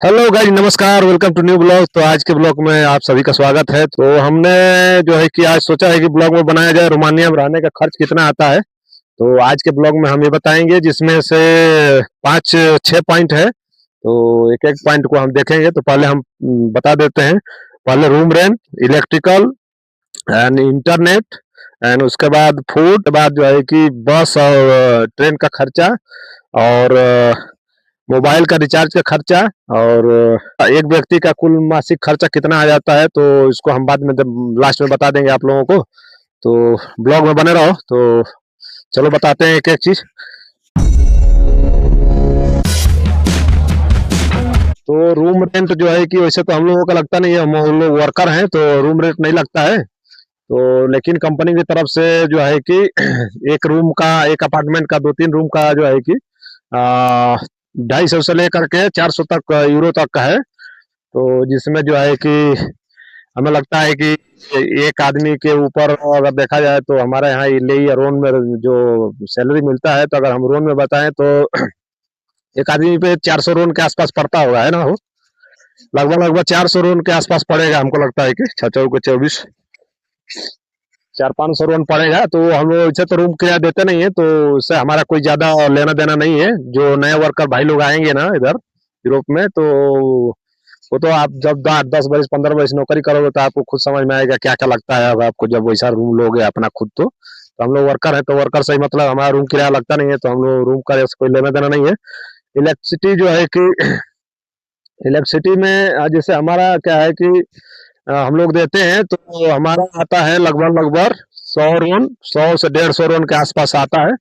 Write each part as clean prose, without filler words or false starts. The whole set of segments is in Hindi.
हेलो गाइस, नमस्कार। Welcome to new blog. तो आज के ब्लॉग में आप सभी का स्वागत है। तो हमने जो है कि आज सोचा है कि ब्लॉग में बनाया जाए रोमानिया में रहने का खर्च कितना आता है। तो आज के ब्लॉग में हम ये बताएंगे, जिसमें से 5-6 पॉइंट है। तो एक एक पॉइंट को हम देखेंगे। तो पहले हम बता देते हैं। पहले room rent, electrical and internet, and उसके बाद फूड, के बाद जो है कि बस और ट्रेन का खर्चा, और मोबाइल का रिचार्ज का खर्चा, और एक व्यक्ति का कुल मासिक खर्चा कितना आ जाता है। तो इसको हम बाद में लास्ट में बता देंगे आप लोगों को। तो ब्लॉग में बने रहो। तो चलो बताते हैं एक एक चीज। तो रूम रेंट जो है कि वैसे तो हम लोगों का लगता नहीं है, हम लोग वर्कर हैं तो रूम रेंट नहीं लगता है। तो लेकिन कंपनी की तरफ से जो है कि एक रूम का, एक अपार्टमेंट का 2-3 रूम का जो है कि 250 से लेकर के 400 तक यूरो तक का है। तो जिसमें जो है कि हमें लगता है कि एक आदमी के ऊपर अगर देखा जाए तो हमारे यहाँ ले रोन में जो सैलरी मिलता है, तो अगर हम रोन में बताएं तो एक आदमी पे 400 रोन के आसपास पड़ता होगा, है ना। हो लगभग लगभग 400 रोन के आसपास पड़ेगा। हमको लगता है कि 6-4 के 24, 400-500 रोन पड़ेगा। तो हम लोग इसे तो रूम किराया देते नहीं है, तो उससे हमारा कोई ज्यादा लेना देना नहीं है। जो नए वर्कर भाई लोग आएंगे ना इधर यूरोप में, तो वो तो आप जब 10 बरस 15 बरस नौकरी करोगे तो आपको खुद समझ में आएगा क्या क्या लगता है। अब आपको जब वैसा रूम लोगे अपना खुद, तो हम लोग वर्कर हैं तो वर्कर से ही मतलब हमारा रूम किराया लगता नहीं है, तो हम लोग रूम का कोई लेना देना नहीं है। इलेक्ट्रिसिटी जो है कि इलेक्ट्रिसिटी में जैसे हमारा क्या है कि हम लोग देते हैं तो हमारा आता है लगभग लगभग 100 रोन, 100 से 150 रोन के आसपास आता है।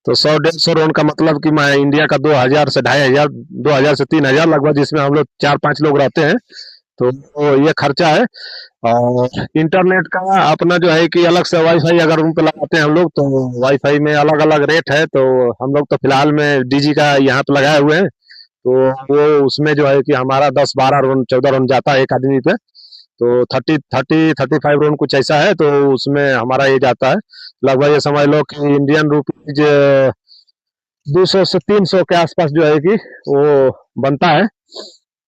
तो 100-150 रोन का मतलब कि मैं इंडिया का 2000 से 2500, 2000 से 3000 लगभग, जिसमें हम लोग 4-5 लोग रहते हैं। तो ये खर्चा है। और इंटरनेट का अपना जो है कि अलग से वाईफाई अगर रूम पे लगाते हैं हम लोग, तो वाईफाई में अलग अलग रेट है। तो हम लोग तो फिलहाल में डीजी का यहाँ पे लगाए हुए हैं। तो वो उसमें जो है कि हमारा 10-12 रोन 14 रोन जाता है एक आदमी पे। तो 30-35 रोन कुछ ऐसा है। तो उसमें हमारा ये जाता है लगभग, ये समझ लो कि इंडियन रुपीज 200 से 300 के आसपास जो है कि वो बनता है।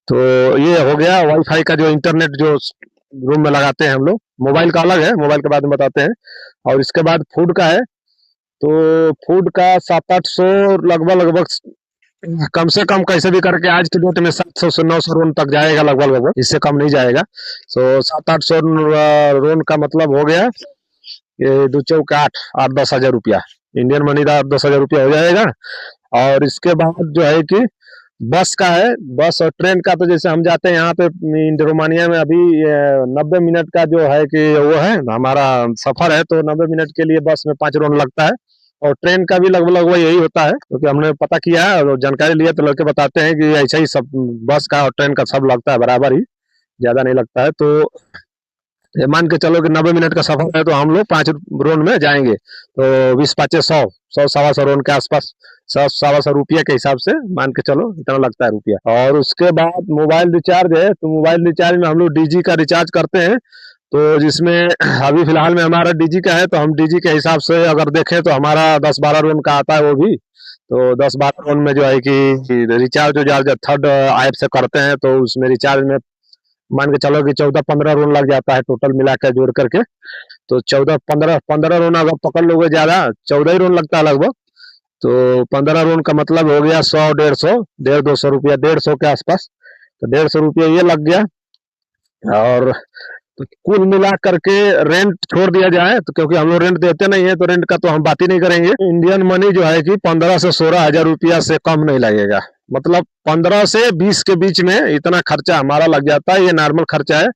तो ये हो गया वाईफाई का, जो इंटरनेट जो रूम में लगाते हैं हम लोग। मोबाइल का अलग है, मोबाइल के बाद में बताते हैं। और इसके बाद फूड का है। तो फूड का 700-800 लगभग लगभग, कम से कम कैसे भी करके आज के डेट में 700 से 900 रोन तक जाएगा लगभग लगभग, इससे कम नहीं जाएगा। तो 700-800 रोन का मतलब हो गया ये 2 चौक 8, 8-10 हज़ार रुपया इंडियन मनी का, 10 हज़ार रुपया हो जाएगा। और इसके बाद जो है कि बस का है। बस और ट्रेन का तो जैसे हम जाते हैं यहाँ पे रोमानिया में अभी 90 मिनट का जो है कि वो है हमारा सफर है। तो 90 मिनट के लिए बस में 5 रोन लगता है। और ट्रेन का भी लगभग लगभग यही होता है, क्योंकि हमने पता किया है और जानकारी लिया, तो लड़के बताते हैं कि ऐसा ही सब बस का और ट्रेन का सब लगता है बराबर ही, ज्यादा नहीं लगता है। तो ये मान के चलो कि 90 मिनट का सफर है, तो हम लोग 5 रोन में जाएंगे। तो 20-5 100, 100-125 रोन के आसपास, 100-125 रुपया के हिसाब से मान के चलो इतना लगता है रुपया। और उसके बाद मोबाइल रिचार्ज है। तो मोबाइल रिचार्ज में हम लोग डीजी का रिचार्ज करते हैं। तो जिसमें अभी फिलहाल में हमारा डीजी का है, तो हम डीजी के हिसाब से अगर देखें तो हमारा 10-12 रोन का आता है वो भी। तो 10-12 रोन में जो है कि रिचार्ज जो थर्ड ऐप से करते हैं, तो उसमें रिचार्ज में मान के चलो कि 14-15 रोन लग जाता है टोटल मिला के जोड़ करके। तो 14-15 रोन अगर पकड़ लोगे, ज्यादा 14 ही रोन लगता है लगभग। तो 15 रोन का मतलब हो गया 100-150, 150-200 रुपया, 150 के आसपास। तो 150 रुपया ये लग गया। और तो कुल मिला करके रेंट छोड़ दिया जाए, तो क्योंकि हम लोग रेंट देते नहीं है, तो रेंट का तो हम बात ही नहीं करेंगे। इंडियन मनी जो है कि 15 से 16 हज़ार रुपया से कम नहीं लगेगा। मतलब 15 से 20 के बीच में इतना खर्चा हमारा लग जाता है। ये नॉर्मल खर्चा है।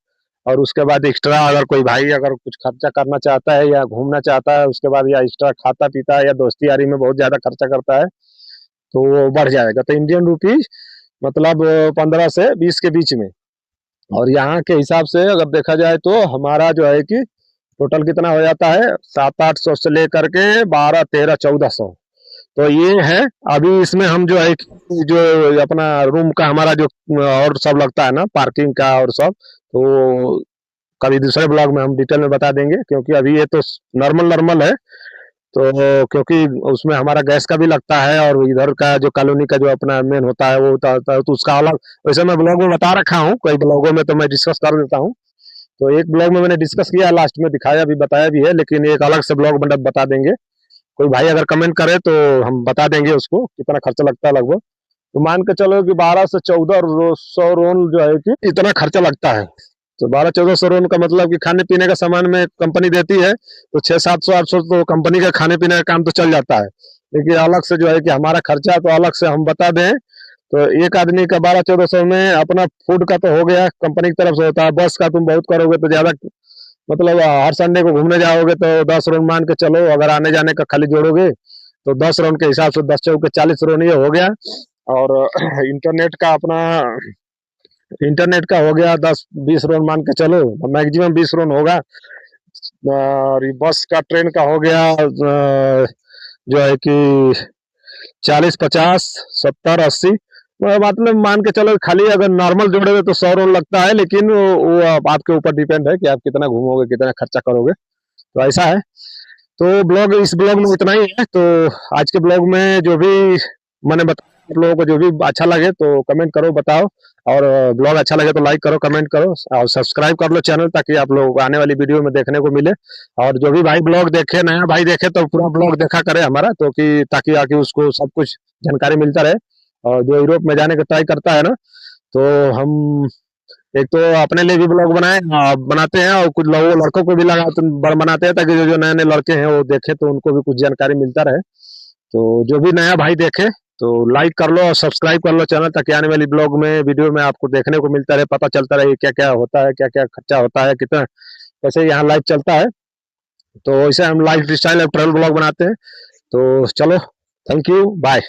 और उसके बाद एक्स्ट्रा अगर कोई भाई अगर कुछ खर्चा करना चाहता है या घूमना चाहता है, उसके बाद या एक्स्ट्रा खाता पीता है या दोस्ती यारी में बहुत ज्यादा खर्चा करता है, तो वो बढ़ जाएगा। तो इंडियन रुपीज मतलब 15 से 20 के बीच में। और यहाँ के हिसाब से अगर देखा जाए तो हमारा जो है कि टोटल कितना हो जाता है, 700-800 से लेकर के 1200-1300-1400। तो ये है। अभी इसमें हम जो है कि जो अपना रूम का हमारा जो और सब लगता है ना, पार्किंग का और सब, तो कभी दूसरे ब्लॉग में हम डिटेल में बता देंगे, क्योंकि अभी ये तो नॉर्मल नॉर्मल है। तो क्योंकि उसमें हमारा गैस का भी लगता है और इधर का जो कॉलोनी का जो अपना मेन होता है वो होता है, तो उसका अलग। वैसे मैं ब्लॉग में बता रखा हूँ, कई ब्लॉगों में तो मैं डिस्कस कर देता हूँ। तो एक ब्लॉग में मैंने डिस्कस किया, लास्ट में दिखाया भी, बताया भी है, लेकिन एक अलग से ब्लॉग मतलब बता देंगे। कोई भाई अगर कमेंट करे तो हम बता देंगे उसको कितना खर्चा लगता है लगभग। तो मान के चलो कि 12 से 14 सौ रोन जो है कि इतना खर्चा लगता है। तो 12-14 सौ रोन का मतलब कि खाने पीने का सामान में कंपनी देती है, तो 600-700-800 तो कंपनी का खाने पीने का काम तो चल जाता है। लेकिन अलग से जो है कि हमारा खर्चा तो अलग से हम बता दें। तो एक आदमी का 12-14 सौ में अपना फूड का तो हो गया, कंपनी की तरफ से होता है। बस का तुम बहुत करोगे तो ज्यादा, मतलब हर संडे को घूमने जाओगे तो 10 राउंड मान के चलो, अगर आने जाने का खाली जोड़ोगे तो 10 राउंड के हिसाब से 10 चौके 40 राउंड ये हो गया। और इंटरनेट का अपना, इंटरनेट का हो गया 10-20 राउंड मान के चलो, मैक्सिमम 20 राउंड होगा। और बस का ट्रेन का हो गया जो है कि 40-50-70-80, मतलब मान के चलो खाली अगर नॉर्मल जोड़ोगे तो 100 राउंड लगता है, लेकिन वो आपके ऊपर डिपेंड है कि आप कितना घूमोगे, कितना खर्चा करोगे। तो ऐसा है। तो ब्लॉग, इस ब्लॉग में इतना ही है। तो आज के ब्लॉग में जो भी मैंने बताया, आप लोगों को जो भी अच्छा लगे तो कमेंट करो, बताओ। और ब्लॉग अच्छा लगे तो लाइक करो, कमेंट करो और सब्सक्राइब कर लो चैनल, ताकि आप लोग आने वाली वीडियो में देखने को मिले। और जो भी भाई ब्लॉग देखे, नया भाई देखे, तो पूरा ब्लॉग देखा करे हमारा, तो कि ताकि आके उसको सब कुछ जानकारी मिलता रहे। और जो यूरोप में जाने का ट्राई करता है ना, तो हम एक तो अपने लिए भी ब्लॉग बनाते हैं, और कुछ लोगों लड़कों को भी बनाते हैं, ताकि जो जो नए नए लड़के हैं वो देखे तो उनको भी कुछ जानकारी मिलता रहे। तो जो भी नया भाई देखे तो लाइक कर लो और सब्सक्राइब कर लो चैनल, ताकि आने वाली ब्लॉग में, वीडियो में आपको देखने को मिलता रहे, पता चलता रहे क्या क्या होता है, क्या क्या खर्चा होता है, कितना कैसे यहाँ लाइफ चलता है। तो ऐसे हम लाइफ स्टाइल और ट्रैवल ब्लॉग बनाते हैं। तो चलो, थैंक यू, बाय।